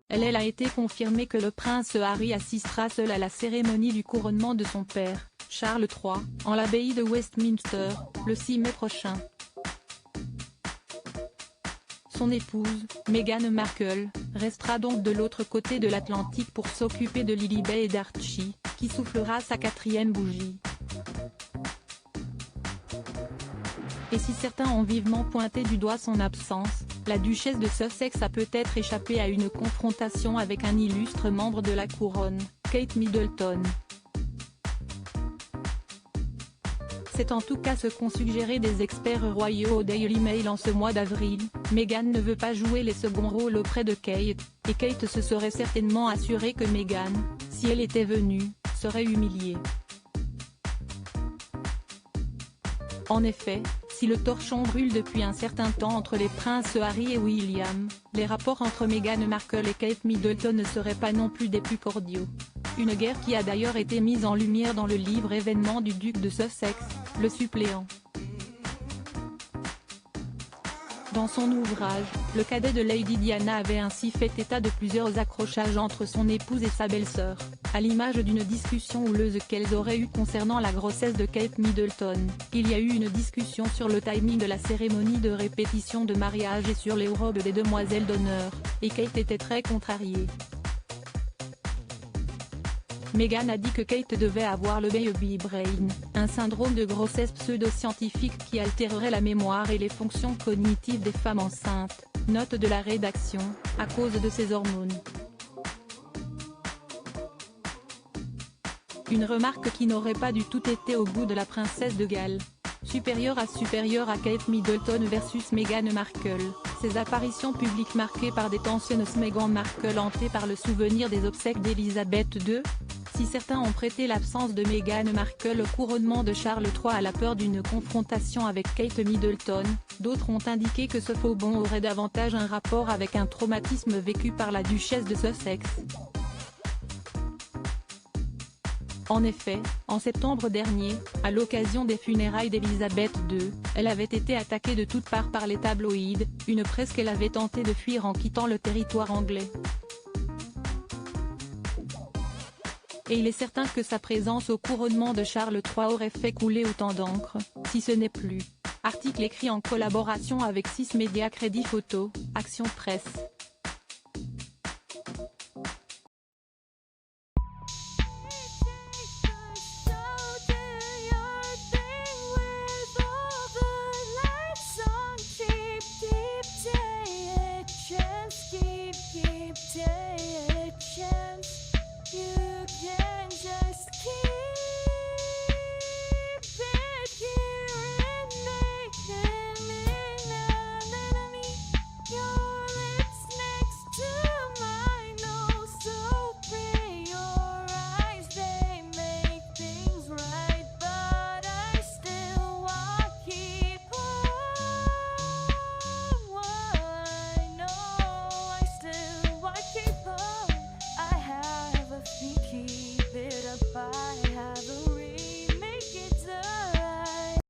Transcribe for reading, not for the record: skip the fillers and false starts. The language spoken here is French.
Elle a été confirmé que le prince Harry assistera seul à la cérémonie du couronnement de son père, Charles III, en l'abbaye de Westminster, le 6 mai prochain. Son épouse, Meghan Markle, restera donc de l'autre côté de l'Atlantique pour s'occuper de Lilibet et d'Archie, qui soufflera sa 4e bougie. Et si certains ont vivement pointé du doigt son absence, la duchesse de Sussex a peut-être échappé à une confrontation avec un illustre membre de la couronne, Kate Middleton. C'est en tout cas ce qu'ont suggéré des experts royaux au Daily Mail en ce mois d'avril. Meghan ne veut pas jouer les seconds rôles auprès de Kate, et Kate se serait certainement assurée que Meghan, si elle était venue, serait humiliée. En effet, si le torchon brûle depuis un certain temps entre les princes Harry et William, les rapports entre Meghan Markle et Kate Middleton ne seraient pas non plus des plus cordiaux. Une guerre qui a d'ailleurs été mise en lumière dans le livre Événements du duc de Sussex, le suppléant. Dans son ouvrage, le cadet de Lady Diana avait ainsi fait état de plusieurs accrochages entre son épouse et sa belle-sœur, à l'image d'une discussion houleuse qu'elles auraient eue concernant la grossesse de Kate Middleton. Il y a eu une discussion sur le timing de la cérémonie de répétition de mariage et sur les robes des demoiselles d'honneur, et Kate était très contrariée. Meghan a dit que Kate devait avoir le baby brain, un syndrome de grossesse pseudo-scientifique qui altérerait la mémoire et les fonctions cognitives des femmes enceintes, note de la rédaction, à cause de ses hormones. Une remarque qui n'aurait pas du tout été au goût de la princesse de Galles. Supérieure à Kate Middleton versus Meghan Markle, ses apparitions publiques marquées par des tensions Meghan Markle hantée par le souvenir des obsèques d'Elisabeth II. Si certains ont prêté l'absence de Meghan Markle au couronnement de Charles III à la peur d'une confrontation avec Kate Middleton, d'autres ont indiqué que ce faux bond aurait davantage un rapport avec un traumatisme vécu par la duchesse de Sussex. En effet, en septembre dernier, à l'occasion des funérailles d'Elisabeth II, elle avait été attaquée de toutes parts par les tabloïds, une presse qu'elle avait tenté de fuir en quittant le territoire anglais. Et il est certain que sa présence au couronnement de Charles III aurait fait couler autant d'encre, si ce n'est plus. Article écrit en collaboration avec 6 médias Crédit Photo, Action Presse. You can